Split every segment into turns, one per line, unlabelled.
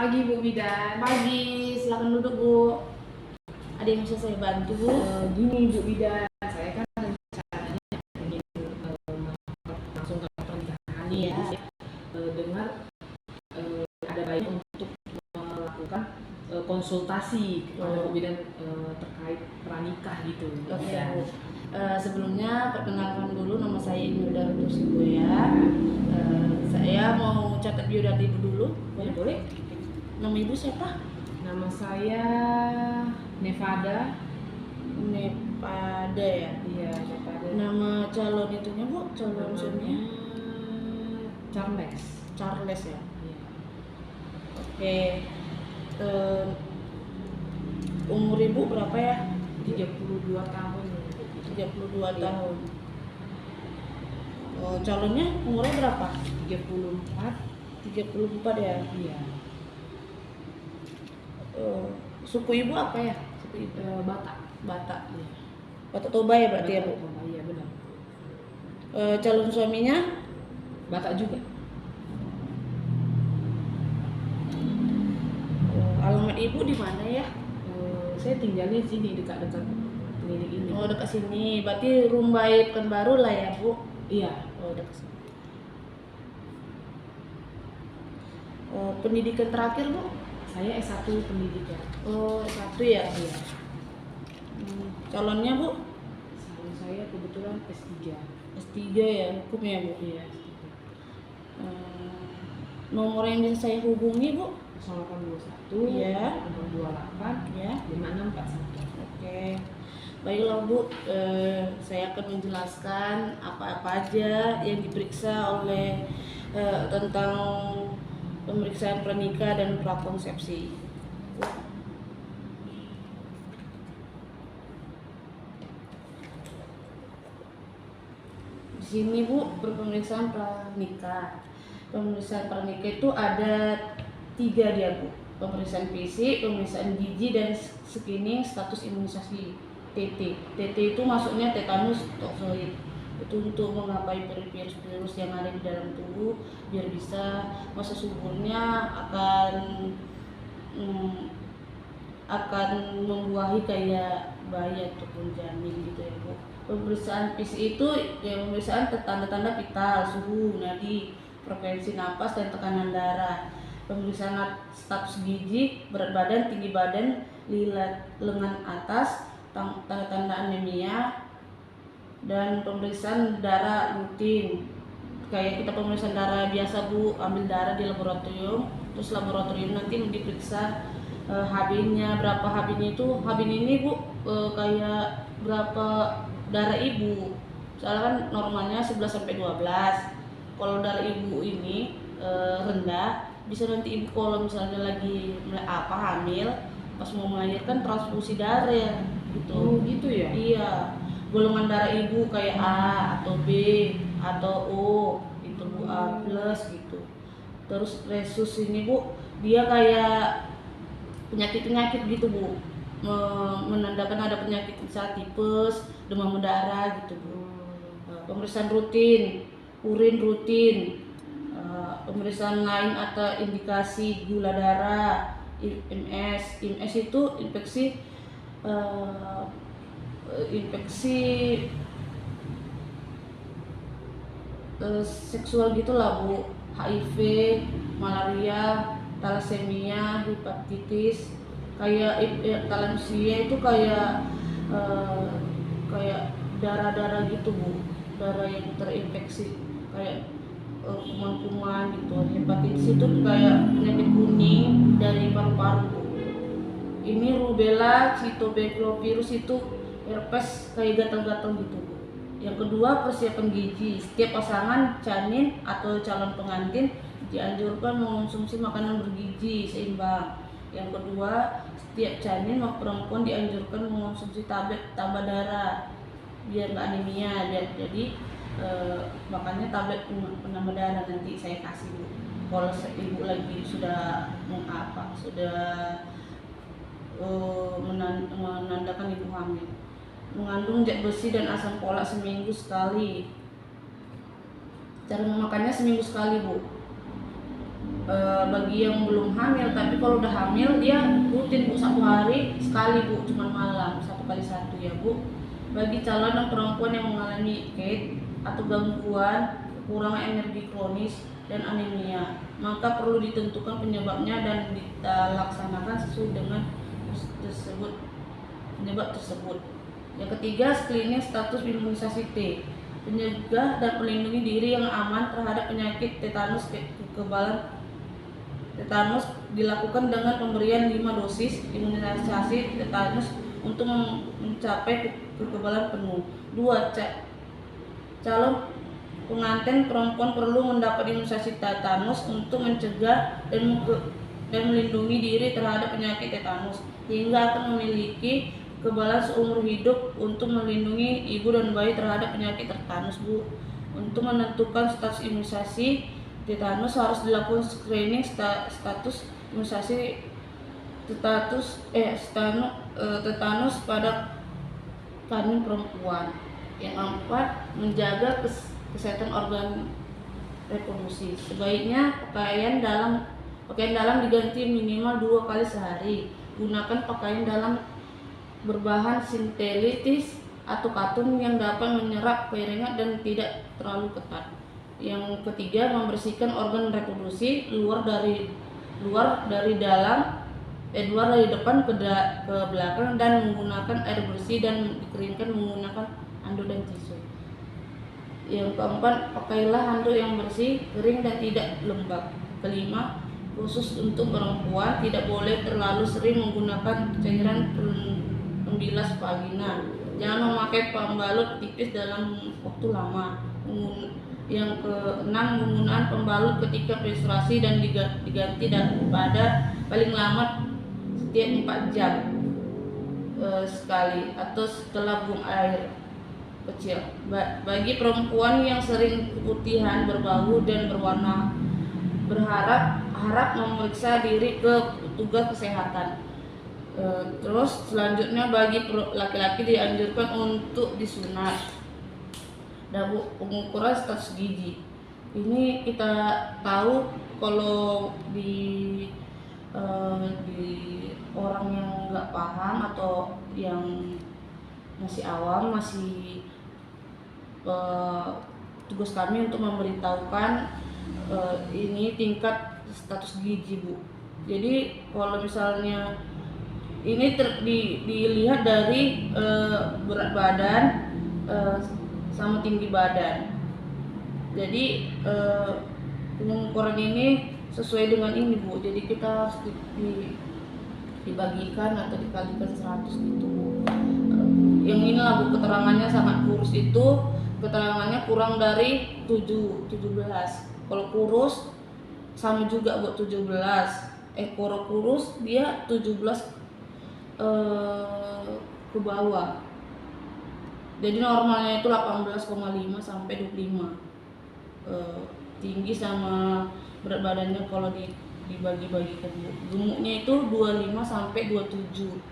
pagi Bu Bidan.
Pagi, silakan duduk Bu. Ada yang bisa saya bantu Bu?
Gini Bu Bidan, saya kan rencananya ingin langsung ke pernikahan nih.
Iya.
Dengar ada baiknya untuk melakukan konsultasi kepada Bu Bidan terkait pranikah gitu.
Oke Bu. Sebelumnya perkenalkan dulu, nama saya Imelda Rutusibo ya. Saya mau catat biodata Ibu dulu.
Boleh?
Nama Ibu siapa?
Nama saya Nevada.
Nepada ya?
Iya, Nevada.
Nama calon itunya Bu? Calon suaminya?
Charles.
Charles ya?
Iya.
Oke. Umur Ibu berapa ya?
32 tahun.
32 tahun. Calonnya umurnya berapa?
34.
34 ya?
Iya.
Suku Ibu apa ya?
Suku Batak.
Batak.
Iya.
Batak Toba ya berarti ya Bu?
Iya benar.
Calon suaminya?
Batak juga.
Alamat Ibu di mana ya?
Saya tinggalnya sini dekat-dekat klinik ini.
Oh, dekat sini. Berarti Rumbai Pekanbaru lah ya Bu?
Iya.
Oh, dekat sini. Pendidikan terakhir Bu?
Saya S1 pendidikan.
Oh, S1 ya?
Iya.
Calonnya Bu?
Saya kebetulan S3.
S3 ya, hukum ya Bu?
Iya.
Nomor yang bisa saya hubungi Bu?
0821
Iya.
28
Ya.
5641.
Oke. Baiklah Bu, saya akan menjelaskan apa-apa aja yang diperiksa oleh tentang pemeriksaan pranikah dan prakonsepsi. Di sini Bu, pemeriksaan pranikah. Pemeriksaan pranikah itu ada 3 dia Bu. Pemeriksaan fisik, pemeriksaan gizi, dan screening status imunisasi TT. TT itu maksudnya tetanus toksoid. Itu untuk menggapai virus-virus yang ada di dalam tubuh biar bisa masa suburnya akan membuahi kayak bayi ataupun janin gitu ya Bu. Pemeriksaan fisik itu ya pemeriksaan tanda-tanda vital, suhu, nadi, frekuensi napas, dan tekanan darah. Pemeriksaan status gizi, berat badan, tinggi badan, lihat lengan atas, tanda-tanda anemia, dan pemeriksaan darah rutin. Kayak kita pemeriksaan darah biasa Bu, ambil darah di laboratorium, terus laboratorium nanti diperiksa HB-nya, berapa HB-nya itu. HB ini Bu kayak berapa darah Ibu. Soalnya kan normalnya 11 sampai 12. Kalau darah Ibu ini rendah, bisa nanti Ibu kalau misalnya lagi hamil, pas mau melahirkan transfusi darah gitu.
Oh gitu ya?
Iya. Golongan darah Ibu kayak A atau B atau O, itu Bu, A+ gitu. Terus resus ini Bu, dia kayak penyakit gitu Bu, menandakan ada penyakit misalnya tipes, demam berdarah gitu Bu. Pemeriksaan rutin, urin rutin, pemeriksaan lain atau indikasi gula darah, IMS. IMS itu infeksi seksual gitulah Bu, HIV, malaria, thalassemia, hepatitis. Kayak thalassemia itu kayak darah-darah gitu Bu, darah yang terinfeksi kayak kuman-kuman gitu. Hepatitis itu kayak penyakit kuning dari paru-paru Bu. Ini rubella, cytomegalovirus itu herpes kayak gatal-gatal gitu Bu. Yang kedua, persiapan gizi. Setiap pasangan janin atau calon pengantin dianjurkan mengonsumsi makanan bergizi seimbang. Yang kedua, setiap janin maupun perempuan dianjurkan mengonsumsi tablet tambah darah biar nggak anemia. Jadi makanya tablet penambah darah nanti saya kasih Bu. Kalau Ibu lagi sudah menandakan Ibu hamil. Mengandung zat besi dan asam folat seminggu sekali. Cara memakannya seminggu sekali Bu. Bagi yang belum hamil, tapi kalau udah hamil dia rutin Bu, 1 hari sekali Bu, cuma malam 1 kali 1 ya Bu. Bagi calon dan perempuan yang mengalami KED atau gangguan kekurangan energi kronis dan anemia, maka perlu ditentukan penyebabnya dan dilaksanakan sesuai dengan penyebab tersebut. Yang ketiga, screening status imunisasi T, pencegah dan melindungi diri yang aman terhadap penyakit tetanus. Kekebalan tetanus dilakukan dengan pemberian 5 dosis imunisasi tetanus untuk mencapai kekebalan penuh. 2. Calon pengantin perempuan perlu mendapat imunisasi tetanus untuk mencegah dan melindungi diri terhadap penyakit tetanus, hingga akan memiliki kekebalan seumur hidup untuk melindungi ibu dan bayi terhadap penyakit tetanus Bu. Untuk menentukan status imunisasi tetanus harus dilakukan screening status imunisasi tetanus pada kandung perempuan. Yang keempat, menjaga kesehatan organ reproduksi. Sebaiknya pakaian dalam diganti minimal 2 kali sehari. Gunakan pakaian dalam berbahan sintetis atau katun yang dapat menyerap keringat dan tidak terlalu ketat. Yang ketiga, membersihkan organ reproduksi luar dari depan ke belakang dan menggunakan air bersih dan dikeringkan menggunakan handuk dan tisu. Yang keempat, pakailah handuk yang bersih, kering dan tidak lembab. Kelima, khusus untuk perempuan tidak boleh terlalu sering menggunakan cairan pembilas vagina. Jangan memakai pembalut tipis dalam waktu lama. Yang keenam, penggunaan pembalut ketika menstruasi dan diganti pada paling lama setiap 4 jam sekali atau setelah buang air kecil. Bagi perempuan yang sering keputihan, berbau dan berwarna, harap memeriksa diri ke petugas kesehatan. Terus selanjutnya, bagi laki-laki dianjurkan untuk disunat. Dan pengukuran status gizi ini kita tahu kalau di orang yang nggak paham atau yang masih awam, tugas kami untuk memberitahukan ini tingkat status gizi Bu. Jadi kalau misalnya ini dilihat dari berat badan sama tinggi badan. Jadi pengukuran ini sesuai dengan ini Bu. Jadi kita harus dibagikan atau dikalikan 100 gitu Bu. Yang inilah Bu, keterangannya sangat kurus itu, keterangannya kurang dari 17. Kalau kurus sama juga Bu, 17. Kalau kurus dia 17 ke bawah. Jadi normalnya itu 18,5 sampai 25. Tinggi sama berat badannya kalau dibagi-bagikan. Gemuknya itu 25 sampai 27.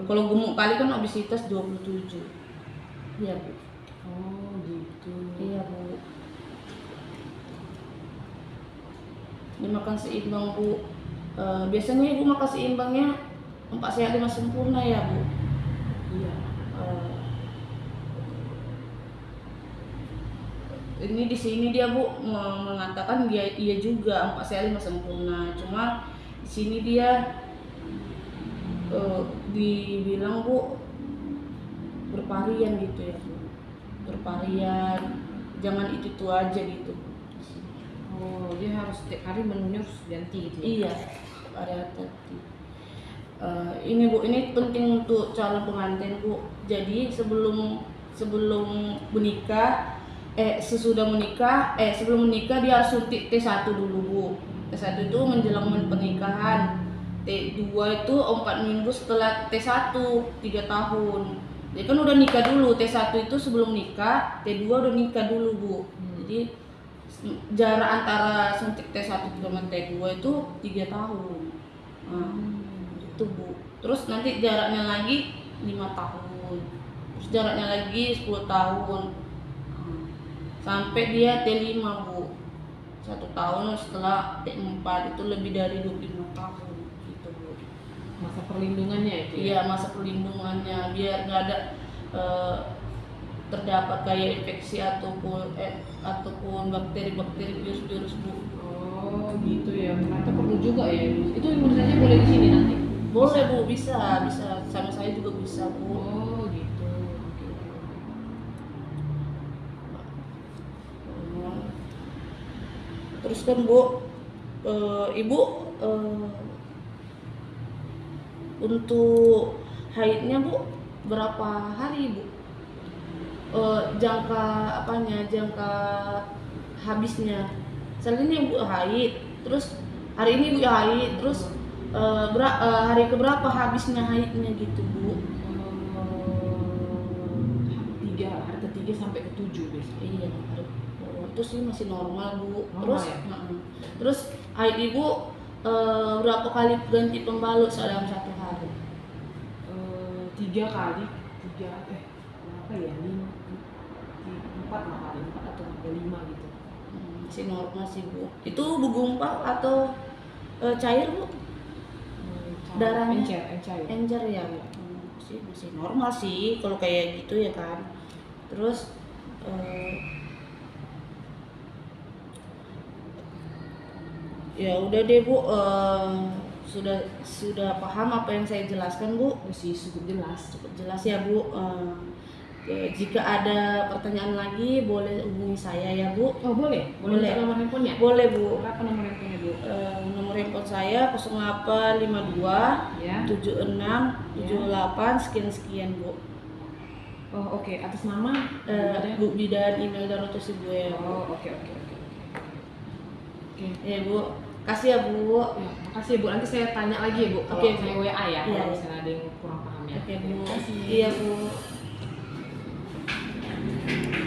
Kalau gemuk kali kan obesitas 27. Iya Bu.
Oh gitu.
Iya Bu. Dimakan seimbang Bu. Biasanya Ibu makan seimbangnya 4 sehat 5 sempurna ya Bu.
Iya.
Ini di sini dia Bu mengatakan iya juga 4 sehat 5 sempurna. Cuma di sini dia dibilang Bu bervarian gitu ya Bu. Bervarian, jangan itu aja gitu.
Oh, dia harus setiap hari menunya harus ganti gitu ya?
Iya, ada tadi. Ini Bu, ini penting untuk calon pengantin Bu. Jadi sebelum menikah, sebelum menikah dia harus suntik T1 dulu Bu. T1 itu menjelang pernikahan. T2 itu 4 minggu setelah T1, 3 tahun. Jadi kan udah nikah dulu, T1 itu sebelum nikah, T2 udah nikah dulu Bu. Jadi jarak antara suntik T1 dengan T2 itu 3 tahun. Nah, itu Bu. Terus nanti jaraknya lagi 5 tahun. Terus jaraknya lagi 10 tahun. Sampai dia T5 Bu. 1 tahun, setelah T4 itu lebih dari 25 tahun gitu Bu.
Masa perlindungannya itu ya?
Iya, masa perlindungannya biar nggak ada terdapat kayak infeksi ataupun bakteri-bakteri, virus-virus Bu.
Oh gitu ya, ternyata perlu juga ya. Itu imunisasi boleh di sini nanti?
Boleh Bu, bisa sama saya juga bisa Bu.
Oh gitu. Oke.
Terus kan Bu, Ibu untuk haidnya Bu berapa hari Bu? Jangka habisnya. Misalnya ini Ibu haid, terus hari ini Ibu haid, terus hari keberapa habisnya haidnya gitu Bu?
Hari ketiga sampai ke-7 biasanya.
Iya, itu sih masih normal Bu.
Normal
Terus,
ya?
terus haid Ibu berapa kali ganti pembalut dalam 1 hari?
3 kali, berapa ya? 4 kali, 4 atau sampai 5 gitu.
Masih normal sih Bu. Itu gumpal atau cair Bu? Darahnya? Encer ya Bu. Sih masih normal sih kalau kayak gitu ya kan. Terus ya udah deh Bu, sudah paham apa yang saya jelaskan Bu?
Masih cukup
Jelas ya Bu. Jika ada pertanyaan lagi boleh hubungi saya ya Bu.
Oh boleh minta nomor handphonenya?
Boleh Bu.
Berapa nomor handphonenya Bu?
Nomor handphone saya 0852
Ya.
76 78 sekian Bu.
Oh oke, atas nama?
Bu Bidan email Daroto Sibuya.
Oh oke.
Ya Bu, kasih ya Bu.
Ya, makasih Bu. Nanti saya tanya lagi ya Bu. Kalau
Oke, Bu.
saya WA ya.
Iya.
Kalau misalnya ada yang kurang paham ya.
Oke Bu.
Terima kasih.
Iya Bu.